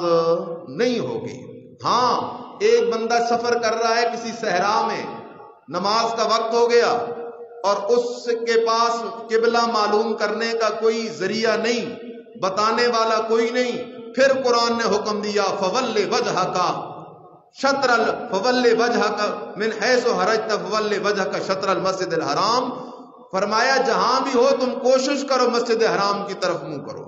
نہیں ہوگی۔ ہاں، ایک بندہ سفر کر رہا ہے کسی صحرا میں، نماز کا وقت ہو گیا اور اس کے پاس قبلہ معلوم کرنے کا کوئی ذریعہ نہیں، بتانے والا کوئی نہیں، پھر قرآن نے حکم دیا فَوَلِّ وَجْهَكَ فَوَلِّ وَجْهَكَ مِنْ حَيْثُ خَرَجْتَ فَوَلِّ وَجْهَكَ شَطْرَ الْمَسْجِدِ الْحَرَامِ، فرمایا جہاں بھی ہو تم کوشش کرو مسجد حرام کی طرف منہ کرو۔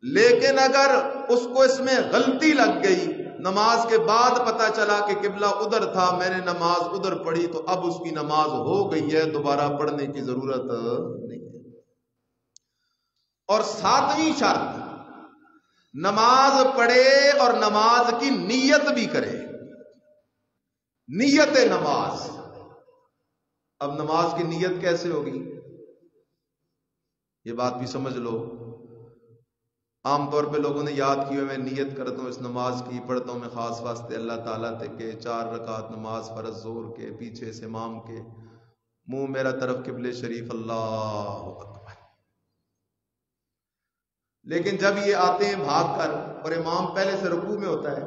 لیکن اگر اس کو اس میں غلطی لگ گئی، نماز کے بعد پتا چلا کہ قبلہ ادھر تھا، میں نے نماز ادھر پڑھی، تو اب اس کی نماز ہو گئی ہے، دوبارہ پڑھنے کی ضرورت نہیں ہے۔ اور ساتویں شرط، نماز پڑھے اور نماز کی نیت بھی کرے، نیت نماز۔ اب نماز کی نیت کیسے ہوگی یہ بات بھی سمجھ لو۔ عام طور پہ لوگوں نے یاد کی میں نیت کرتا ہوں اس نماز کی، پڑھتا ہوں میں خاص واسطے اللہ تعالیٰ کے 4 رکعت نماز فرض ظہر کے، پیچھے سے امام کے، منہ میرا طرف قبلہ شریف، اللہ اکبر۔ لیکن جب یہ آتے ہیں بھاگ کر اور امام پہلے سے رکوع میں ہوتا ہے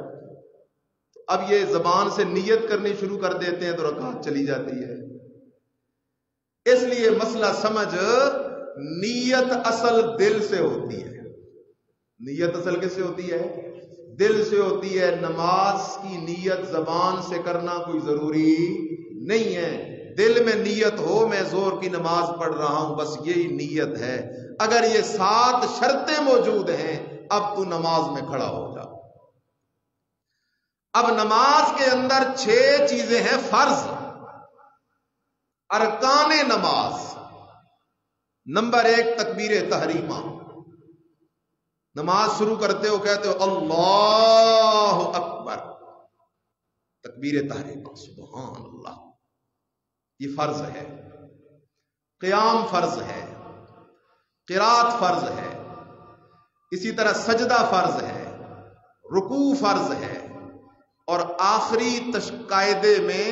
تو اب یہ زبان سے نیت کرنی شروع کر دیتے ہیں تو رکعت چلی جاتی ہے. اس لیے مسئلہ سمجھ، نیت اصل دل سے ہوتی ہے. نیت اصل کس سے ہوتی ہے؟ دل سے ہوتی ہے. نماز کی نیت زبان سے کرنا کوئی ضروری نہیں ہے. دل میں نیت ہو میں زور کی نماز پڑھ رہا ہوں، بس یہی نیت ہے. اگر یہ 7 شرطیں موجود ہیں اب تو نماز میں کھڑا ہو جا. اب نماز کے اندر 6 چیزیں ہیں فرض، ارکان نماز. نمبر 1 تکبیر تحریمہ. نماز شروع کرتے ہو کہتے ہو اللہ اکبر، تکبیر تحریمہ، سبحان اللہ. یہ فرض ہے. قیام فرض ہے، قرات فرض ہے، اسی طرح سجدہ فرض ہے، رکوع فرض ہے، اور آخری قاعدے میں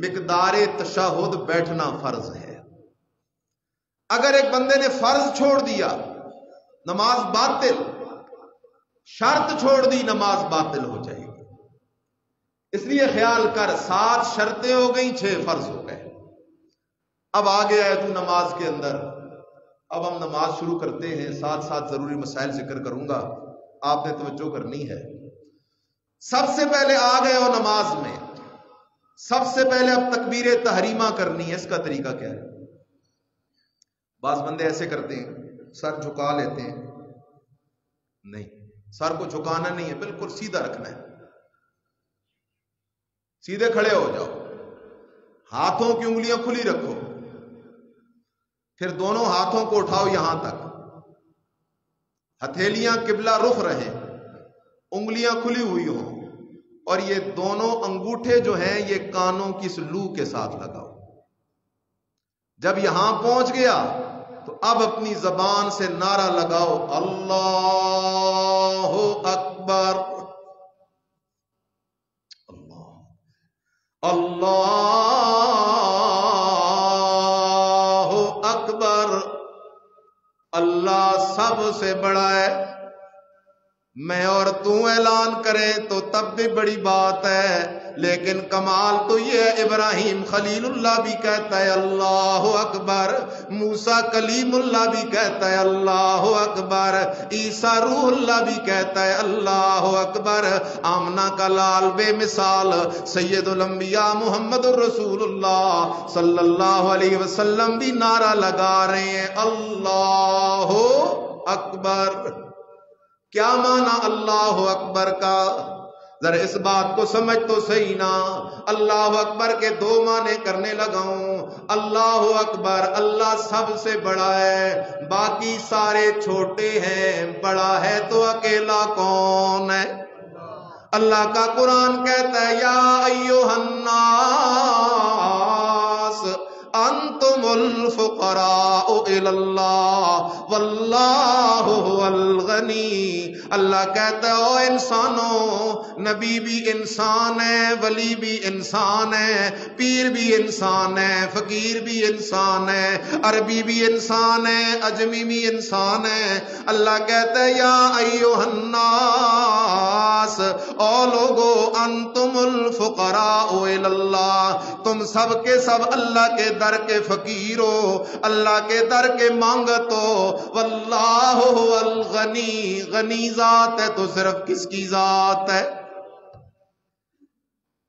مقدار تشہد بیٹھنا فرض ہے. اگر ایک بندے نے فرض چھوڑ دیا نماز باطل، شرط چھوڑ دی نماز باطل ہو جائے گی. اس لیے خیال کر 7 شرطیں ہو گئیں، 6 فرض ہو گئے. اب آگے آئے تو نماز کے اندر. اب ہم نماز شروع کرتے ہیں، ساتھ ساتھ ضروری مسائل ذکر کروں گا، آپ نے توجہ کرنی ہے. سب سے پہلے آ گئے ہو نماز میں، سب سے پہلے اب تکبیر تحریمہ کرنی ہے. اس کا طریقہ کیا ہے؟ بعض بندے ایسے کرتے ہیں، سر جھکا لیتے ہیں. نہیں، سر کو جھکانا نہیں ہے، بالکل سیدھا رکھنا ہے. سیدھے کھڑے ہو جاؤ، ہاتھوں کی انگلیاں کھلی رکھو، پھر دونوں ہاتھوں کو اٹھاؤ یہاں تک، ہتھیلیاں قبلہ رخ رہیں، انگلیاں کھلی ہوئی ہوں، اور یہ دونوں انگوٹھے جو ہیں یہ کانوں کی لو کے ساتھ لگاؤ. جب یہاں پہنچ گیا تو اب اپنی زبان سے نعرہ لگاؤ اللہ اکبر. اللہ اکبر. اللہ سب سے بڑا ہے. میں اور تو اعلان کریں تو تب بھی بڑی بات ہے، لیکن کمال تو یہ ہے ابراہیم خلیل اللہ بھی کہتا ہے اللہ اکبر، موسیٰ کلیم اللہ بھی کہتا ہے اللہ اکبر، عیسیٰ روح اللہ بھی کہتا ہے اللہ اکبر، آمنہ کا لال بے مثال سید الانبیاء محمد الرسول اللہ صلی اللہ علیہ وسلم بھی نعرہ لگا رہے ہیں اللہ اکبر. کیا معنی اللہ اکبر کا؟ ذرا اس بات کو سمجھ تو صحیح نا. اللہ اکبر کے 2 معنی کرنے لگا ہوں. اللہ اکبر، اللہ سب سے بڑا ہے، باقی سارے چھوٹے ہیں، بڑا ہے تو اکیلا کون ہے؟ اللہ کا قرآن کہتا ہے یا ایھا الناس انتم الفقراء الی اللہ واللہ هو الغنی. اللہ کہتا ہے او انسانوں، نبی بھی انسان ہے، ولی بھی انسان ہے، پیر بھی انسان ہے، فقیر بھی انسان ہے، عربی بھی انسان ہے، اجمی بھی انسان ہے. اللہ کہتا ہے یا ایھا الناس، او لوگو انتم الفقراء الی اللہ، تم سب کے سب اللہ کے در کے فقیر ہو، اللہ کے در کے مانگت ہو. واللہ هو الغنی، غنی ذات ہے تو صرف کس کی ذات ہے؟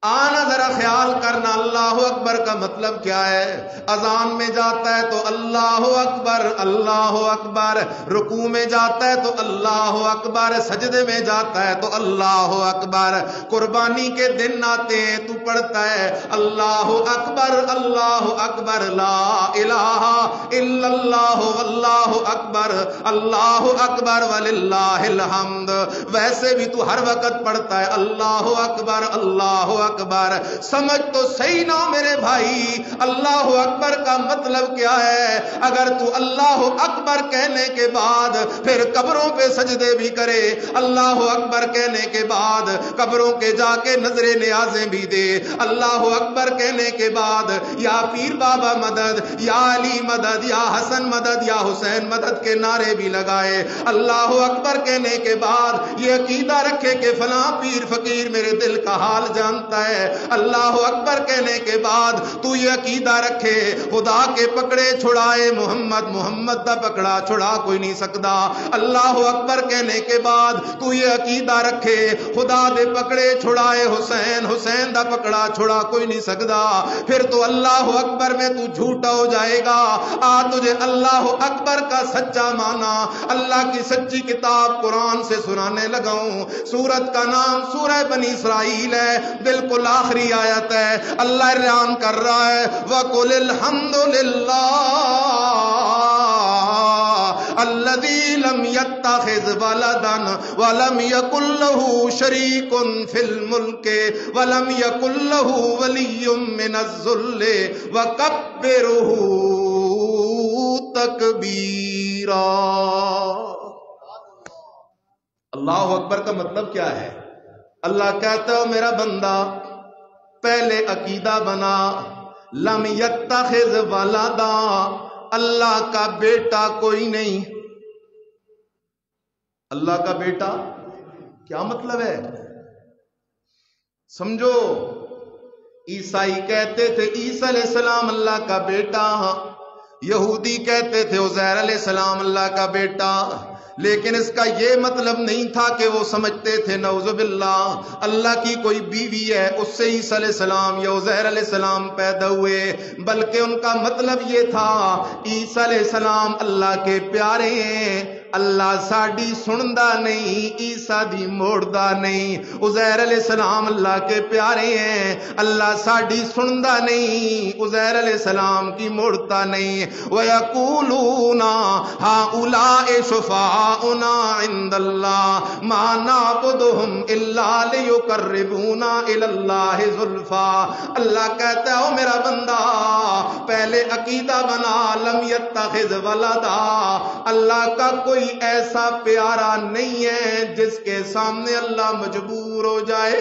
آنا ذرا خیال کرنا اللہ اکبر کا مطلب کیا ہے. اذان میں جاتا ہے تو اللہ اکبر اللہ اکبر، رکوع میں جاتا ہے تو اللہ اکبر، سجدے میں جاتا ہے تو اللہ اکبر، قربانی کے دن آتے ہیں تو پڑھتا ہے اللہ اکبر لا الہ الا اللہ واللہ اکبر وللہ الحمد. ویسے بھی تو ہر وقت پڑھتا ہے اللہ اکبر اکبر. سمجھ تو صحیح نہ میرے بھائی, اللہ اکبر کا مطلب کیا ہے؟ اگر تو اللہ اکبر کہنے کے بعد پھر قبروں پہ سجدے بھی کرے, اللہ اکبر کہنے کے بعد قبروں کے جا کے نظر نیازیں بھی دے, اللہ اکبر کہنے کے بعد یا پیر بابا مدد, یا علی مدد, یا حسن مدد, یا حسین مدد کے نعرے بھی لگائے, اللہ اکبر کہنے کے بعد یہ عقیدہ رکھے کہ فلاں پیر فقیر میرے دل کا حال جانتا ہے, اللہ اکبر کہنے کے بعد تو یہ عقیدہ رکھے خدا کے پکڑے چھڑائے محمد, محمد دا پکڑا چھڑا کوئی نہیں سکتا. اللہ اکبر کہنے کے بعد تو یہ عقیدہ رکھے خدا دے پکڑے چھڑائے حسین, حسین دا پکڑا چھڑا کوئی نہیں سکتا. پھر تو اللہ اکبر میں تو جھوٹا ہو جائے گا. تجھے اللہ اکبر کا سچا معنی اللہ کی سچی کتاب قرآن سے سنانے لگاؤں. سورت کا نام سورہ بنی اسرائیل ہے, بالکل آخری آیت ہے. اللہ اعلان کر رہا ہے وَقُلِ الْحَمْدُ لِلَّهِ الَّذِي لَمْ يَتَّخِذْ وَلَدًا وَلَمْ يَكُنْ لَهُ شَرِيكٌ فِي الْمُلْكِ وَلَمْ يَكُنْ لَهُ وَلِيٌّ مِّنَ الذُّلِّ وَكَبِّرْهُ تَكْبِيرًا. اللہ اکبر کا مطلب کیا ہے؟ اللہ کہتا ہے میرا بندہ پہلے عقیدہ بنا, لم یتخذ ولدا, اللہ کا بیٹا کوئی نہیں. اللہ کا بیٹا کیا مطلب ہے سمجھو. عیسائی کہتے تھے عیسیٰ علیہ السلام اللہ کا بیٹا, یہودی کہتے تھے عزیر علیہ السلام اللہ کا بیٹا, لیکن اس کا یہ مطلب نہیں تھا کہ وہ سمجھتے تھے نعوذ باللہ اللہ کی کوئی بیوی ہے اس سے عیسیٰ علیہ السلام یا عزیر علیہ السلام پیدا ہوئے, بلکہ ان کا مطلب یہ تھا عیسیٰ علیہ السلام اللہ کے پیارے ہیں, اللہ ساڈی سندا نہیں, عیسیٰ دی موڑدا نہیں. عزیر علیہ السلام اللہ کے پیارے ہیں, اللہ ساڈی سندا نہیں, عزیر علیہ السلام کی موڑتا نہیں. وَيَقُولُونَ هَؤُلَاءِ شُفَعَاؤُنَا عِندَ اللَّهِ مَا نَعْبُدُهُمْ إِلَّا لِيُقَرِّبُونَا إِلَى اللَّهِ زُلْفَىٰ. اللہ کہتا ہے او میرا بندہ پہلے عقیدہ بنا, لم يتخذ ولدا, اللہ کا کوئی ایسا پیارا نہیں ہے جس کے سامنے اللہ مجبور ہو جائے.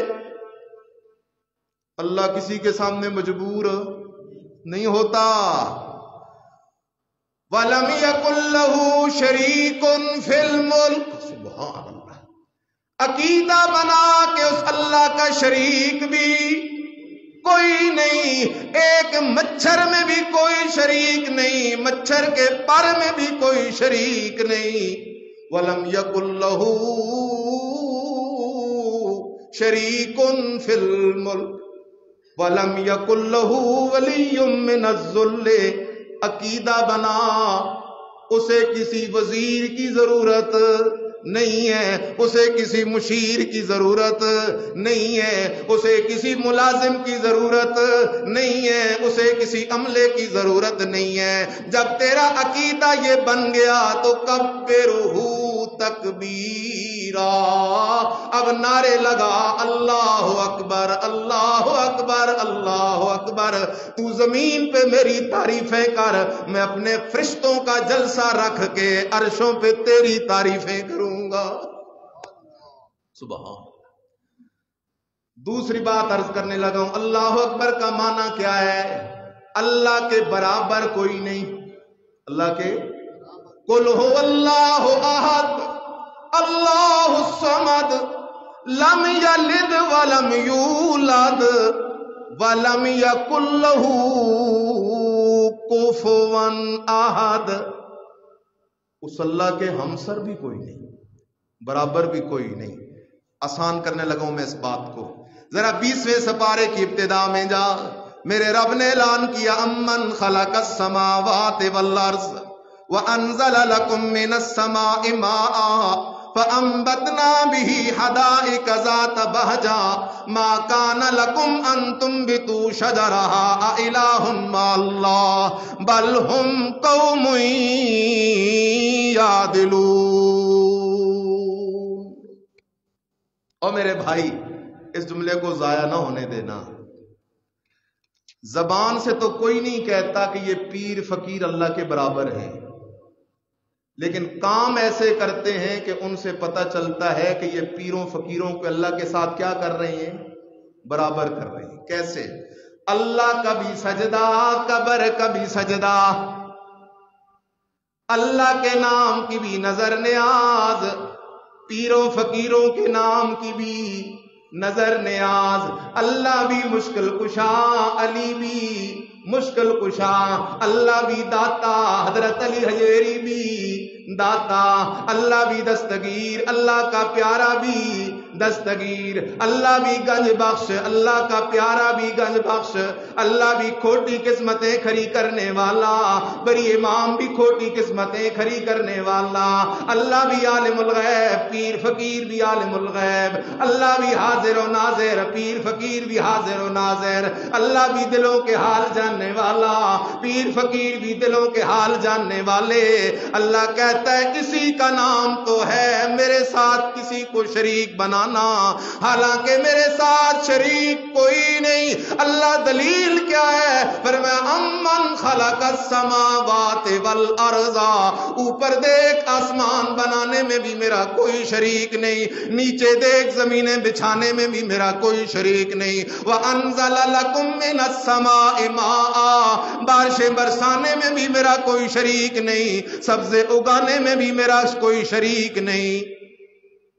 اللہ کسی کے سامنے مجبور نہیں ہوتا. وَلَمْ يَكُنْ لَهُ شَرِيكٌ فِي الْمُلْكِ, سبحان اللہ. عقیدہ بنا کہ اس اللہ کا شریک بھی کوئی نہیں, ایک مچھر میں بھی کوئی شریک نہیں, مچھر کے پر میں بھی کوئی شریک نہیں. وَلَمْ يَكُنْ لَهُ شَرِيكٌ فِي الْمُلْكِ وَلَمْ يَكُنْ لَهُ وَلِيٌّ مِّنَ الذُّلِّ. عقیدہ بنا اسے کسی وزیر کی ضرورت نہیں ہے, اسے کسی مشیر کی ضرورت نہیں ہے, اسے کسی ملازم کی ضرورت نہیں ہے, اسے کسی عملے کی ضرورت نہیں ہے. جب تیرا عقیدہ یہ بن گیا تو کبرہ تکبیرا, اب نعرے لگا اللہ اکبر اللہ اکبر اللہ اکبر. تو زمین پہ میری تعریفیں کر, میں اپنے فرشتوں کا جلسہ رکھ کے عرشوں پہ تیری تعریفیں کروں گا. سبحان. دوسری بات عرض کرنے لگا ہوں, اللہ اکبر کا معنی کیا ہے؟ اللہ کے برابر کوئی نہیں. اللہ کے قل هو اللہ احد اللہ الصمد لم یلد ولم یولد ولم یکن له کفوا احد. اس اللہ کے ہمسر بھی کوئی نہیں, برابر بھی کوئی نہیں. آسان کرنے لگا ہوں میں اس بات کو. ذرا 20ویں سپارے کی ابتدا میں جا, میرے رب نے اعلان کیا امن خلق السماوات والارض وانزل لكم من السماء ماء فانبتنا به حدائق ذات بهجا ما كان لكم ان تنبتوا شجرها أإله مع الله بل هم قوم يعدلون. اور میرے بھائی اس جملے کو ضائع نہ ہونے دینا. زبان سے تو کوئی نہیں کہتا کہ یہ پیر فقیر اللہ کے برابر ہے، لیکن کام ایسے کرتے ہیں کہ ان سے پتہ چلتا ہے کہ یہ پیروں فقیروں کو اللہ کے ساتھ کیا کر رہے ہیں؟ برابر کر رہے ہیں. کیسے؟ اللہ کا بھی سجدہ، قبر کا بھی سجدہ، اللہ کے نام کی بھی نظر نیاز، پیروں فقیروں کے نام کی بھی نظر نیاز. اللہ بھی مشکل کشا، علی بھی مشکل کشا، اللہ بھی داتا، حضرت علی حجیری بھی داتا، اللہ بھی دستگیر، اللہ کا پیارا بھی دستگیر، اللہ بھی گنج بخش، اللہ کا پیارا بھی گنج بخش، اللہ بھی کھوٹی قسمتیں کھری کرنے والا، بری امام بھی کھوٹی قسمتیں کھری کرنے والا، اللہ بھی عالم الغیب، پیر فقیر بھی عالم الغیب، اللہ بھی حاضر و ناظر، پیر فقیر بھی حاضر و ناظر، اللہ بھی دلوں کے حال جاننے والا، پیر فقیر بھی دلوں کے حال جاننے والے. اللہ کہتا ہے کسی کا نام تو ہے، میرے ساتھ کسی کو شریک بنانا، حالانکہ میرے ساتھ شریک کوئی نہیں. اللہ دلیل کیا ہے؟ فرمایا امن خلق السماوات والارض، اوپر دیکھ آسمان بنانے میں بھی میرا کوئی شریک نہیں، نیچے دیکھ زمینیں بچھانے میں بھی میرا کوئی شریک نہیں. وانزل لکم من السماء ماء، بارشیں برسانے میں بھی میرا کوئی شریک نہیں، سبزے اگانے میں بھی میرا کوئی شریک نہیں.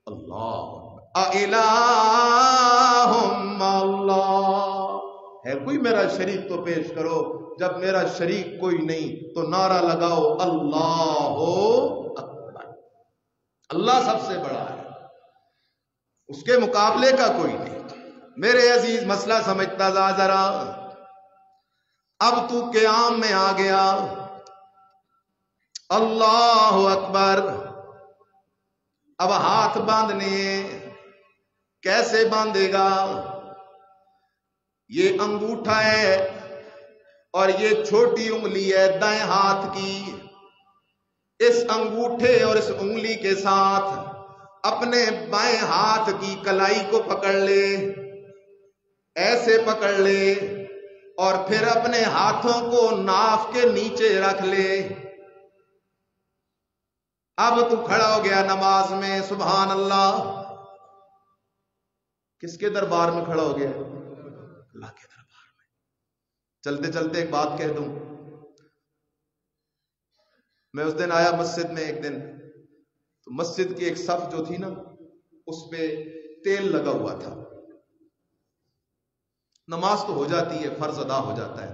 اللہ الہ اللہ، ہے کوئی میرا شریک تو پیش کرو. جب میرا شریک کوئی نہیں تو نعرہ لگاؤ اللہ اکبر. اللہ سب سے بڑا ہے، اس کے مقابلے کا کوئی نہیں. میرے عزیز مسئلہ سمجھتا جا ذرا. اب تو قیام میں آ گیا، اللہ اکبر. اب ہاتھ باندھنے، کیسے باندھے گا؟ یہ انگوٹھا ہے اور یہ چھوٹی انگلی ہے دائیں ہاتھ کی. اس انگوٹھے اور اس انگلی کے ساتھ اپنے بائیں ہاتھ کی کلائی کو پکڑ لے، ایسے پکڑ لے، اور پھر اپنے ہاتھوں کو ناف کے نیچے رکھ لے. اب تو کھڑا ہو گیا نماز میں. سبحان اللہ. کس کے دربار میں کھڑا ہو گیا؟ اللہ کے دربار میں. چلتے چلتے ایک بات کہہ دوں. میں اس دن آیا مسجد میں ایک دن، تو مسجد کی ایک صف جو تھی نا، اس پہ تیل لگا ہوا تھا. نماز تو ہو جاتی ہے، فرض ادا ہو جاتا ہے،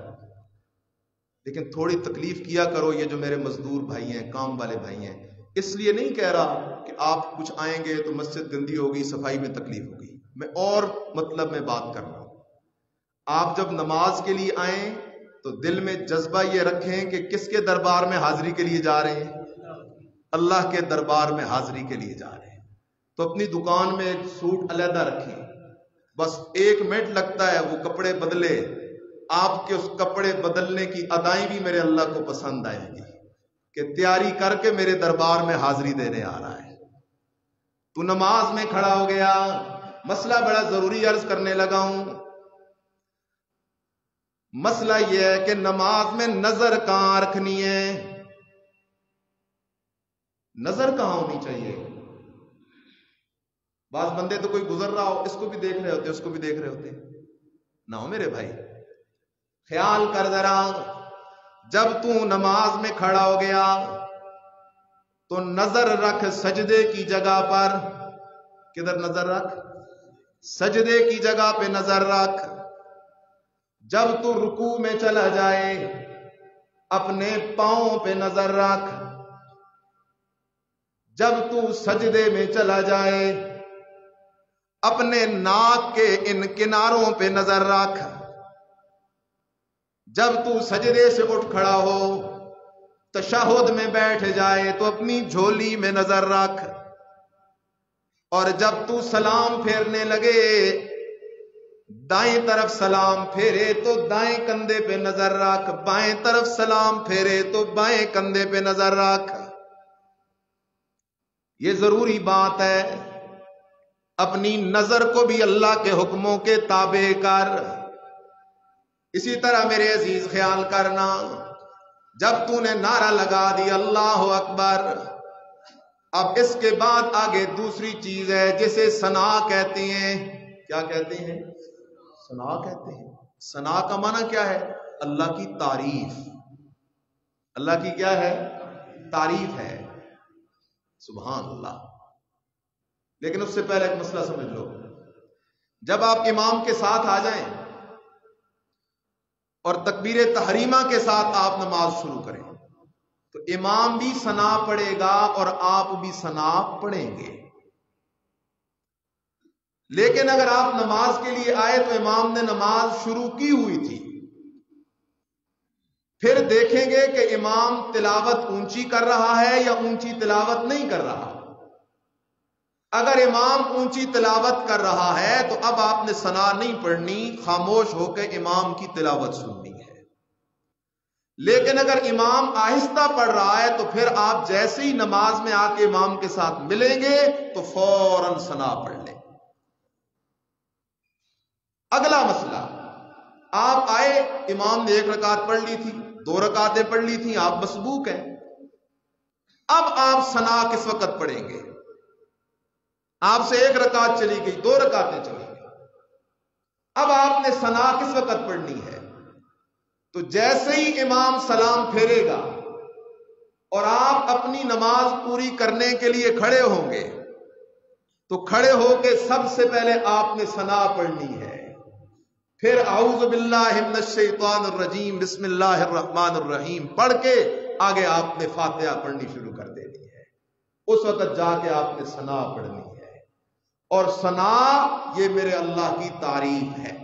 لیکن تھوڑی تکلیف کیا کرو. یہ جو میرے مزدور بھائی ہیں، کام والے بھائی ہیں، اس لیے نہیں کہہ رہا کہ آپ کچھ آئیں گے تو مسجد گندی ہوگی، صفائی میں تکلیف ہوگی. میں اور مطلب میں بات کر رہا ہوں. آپ جب نماز کے لیے آئیں تو دل میں جذبہ یہ رکھیں کہ کس کے دربار میں حاضری کے لیے جا رہے ہیں؟ اللہ کے دربار میں حاضری کے لیے جا رہے ہیں. تو اپنی دکان میں سوٹ علیحدہ رکھیں. بس 1 منٹ لگتا ہے وہ کپڑے بدلے، آپ کے اس کپڑے بدلنے کی ادائیں بھی میرے اللہ کو پسند آئے گی کہ تیاری کر کے میرے دربار میں حاضری دینے آ رہا ہے. تو نماز میں کھڑا ہو گیا. مسئلہ بڑا ضروری عرض کرنے لگا ہوں. مسئلہ یہ ہے کہ نماز میں نظر کہاں رکھنی ہے؟ نظر کہاں ہونی چاہیے؟ بعض بندے تو کوئی گزر رہا ہو، اس کو بھی دیکھ رہے ہوتے، اس کو بھی دیکھ رہے ہوتے. نہ ہو میرے بھائی. خیال کر ذرا. جب تو نماز میں کھڑا ہو گیا تو نظر رکھ سجدے کی جگہ پر. کدھر نظر رکھ؟ سجدے کی جگہ پہ نظر رکھ. جب تو رکوع میں چلا جائے اپنے پاؤں پہ نظر رکھ. جب تو سجدے میں چلا جائے اپنے ناک کے ان کناروں پہ نظر رکھ. جب تو سجدے سے اٹھ کھڑا ہو، تشہد میں بیٹھ جائے تو اپنی جھولی میں نظر رکھ. اور جب تو سلام پھیرنے لگے، دائیں طرف سلام پھیرے تو دائیں کندھے پہ نظر رکھ، بائیں طرف سلام پھیرے تو بائیں کندھے پہ نظر رکھ. یہ ضروری بات ہے. اپنی نظر کو بھی اللہ کے حکموں کے تابع کر. اسی طرح میرے عزیز خیال کرنا، جب تو نے نعرہ لگا دیا اللہ اکبر، اب اس کے بعد آگے دوسری چیز ہے جسے ثنا کہتے ہیں. کیا کہتے ہیں؟ ثنا کہتے ہیں. ثنا کا معنی کیا ہے؟ اللہ کی تعریف. اللہ کی کیا ہے؟ تعریف ہے. سبحان اللہ. لیکن اس سے پہلے ایک مسئلہ سمجھ لو. جب آپ امام کے ساتھ آ جائیں اور تکبیر تحریمہ کے ساتھ آپ نماز شروع کریں تو امام بھی ثنا پڑھے گا اور آپ بھی ثنا پڑھیں گے. لیکن اگر آپ نماز کے لیے آئے تو امام نے نماز شروع کی ہوئی تھی، پھر دیکھیں گے کہ امام تلاوت اونچی کر رہا ہے یا اونچی تلاوت نہیں کر رہا. اگر امام اونچی تلاوت کر رہا ہے تو اب آپ نے ثنا نہیں پڑھنی، خاموش ہو کے امام کی تلاوت سننی ہے. لیکن اگر امام آہستہ پڑھ رہا ہے تو پھر آپ جیسے ہی نماز میں آ کے امام کے ساتھ ملیں گے تو فوراً ثنا پڑھ لیں. اگلا مسئلہ، آپ آئے، امام نے 1 رکعت پڑھ لی تھی، 2 رکعتیں پڑھ لی تھی، آپ مسبوق ہیں. اب آپ ثنا کس وقت پڑھیں گے؟ آپ سے 1 رکعت چلی گئی، 2 رکعتیں چلی گئی، اب آپ نے ثنا کس وقت پڑھنی ہے؟ تو جیسے ہی امام سلام پھیرے گا اور آپ اپنی نماز پوری کرنے کے لیے کھڑے ہوں گے تو کھڑے ہو کے سب سے پہلے آپ نے ثنا پڑھنی ہے. پھر اعوذ باللہ من الشیطان الرجیم بسم اللہ الرحمن الرحیم پڑھ کے آگے آپ نے فاتحہ پڑھنی شروع کر دینی ہے. اس وقت جا کے آپ نے ثنا پڑھنی ہے. اور ثنا یہ میرے اللہ کی تعریف ہے.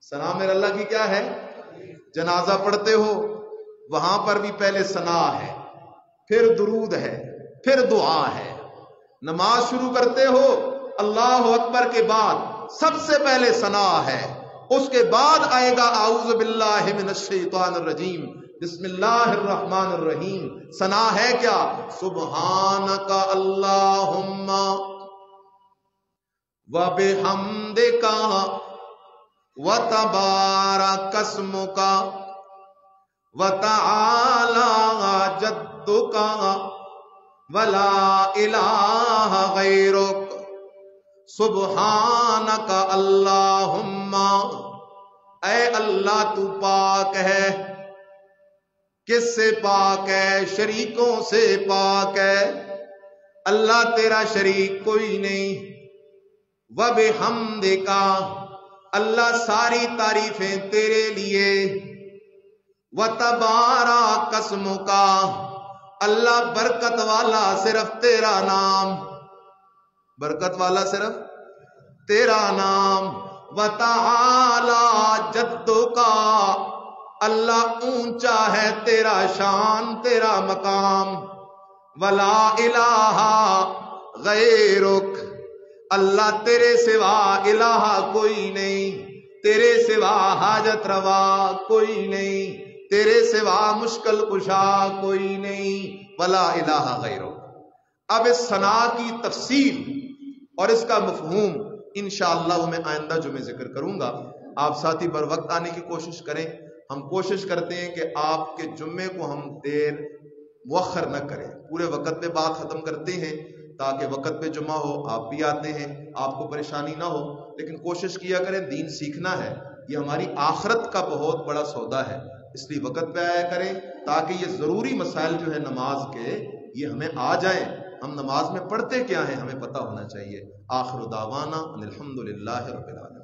ثنا میرے اللہ کی کیا ہے؟ جنازہ پڑھتے ہو وہاں پر بھی پہلے ثنا ہے، پھر درود ہے، پھر دعا ہے. نماز شروع کرتے ہو اللہ اکبر کے بعد سب سے پہلے ثنا ہے، اس کے بعد آئے گا اعوذ باللہ من الشیطان الرجیم بسم اللہ الرحمن الرحیم. ثنا ہے کیا؟ سبحانک اللہم وبحمدک وتبارک اسمک وتعالی جدک ولا الہ غیرک سبحانک اللہم. اے اللہ تو پاک ہے. کس سے پاک ہے؟ شریکوں سے پاک ہے. اللہ تیرا شریک کوئی نہیں. وبحمدک، اللہ ساری تعریفیں تیرے لیے. وتبارک اسمک، اللہ برکت والا صرف تیرا نام، برکت والا صرف تیرا نام. وتعالی جدک، اللہ اونچا ہے تیرا شان، تیرا مقام. ولا الہ غیرک، اللہ تیرے سوا الہ کوئی نہیں، تیرے سوا حاجت روا کوئی نہیں، تیرے سوا مشکل کشا کوئی نہیں. ولا الہ غیرک. اب اس ثنا کی تفصیل اور اس کا مفہوم انشاءاللہ وہ میں آئندہ جمعے ذکر کروں گا. آپ ساتھی بر وقت آنے کی کوشش کریں. ہم کوشش کرتے ہیں کہ آپ کے جمعے کو ہم دیر مؤخر نہ کریں، پورے وقت پہ بات ختم کرتے ہیں تاکہ وقت پہ جمعہ ہو، آپ بھی آتے ہیں، آپ کو پریشانی نہ ہو. لیکن کوشش کیا کریں، دین سیکھنا ہے، یہ ہماری آخرت کا بہت بڑا سودا ہے، اس لیے وقت پہ آیا کریں تاکہ یہ ضروری مسائل جو ہے نماز کے یہ ہمیں آ جائیں. ہم نماز میں پڑھتے کیا ہیں ہمیں پتہ ہونا چاہیے. آخر دعوانا ان الحمدللہ رب العالمین.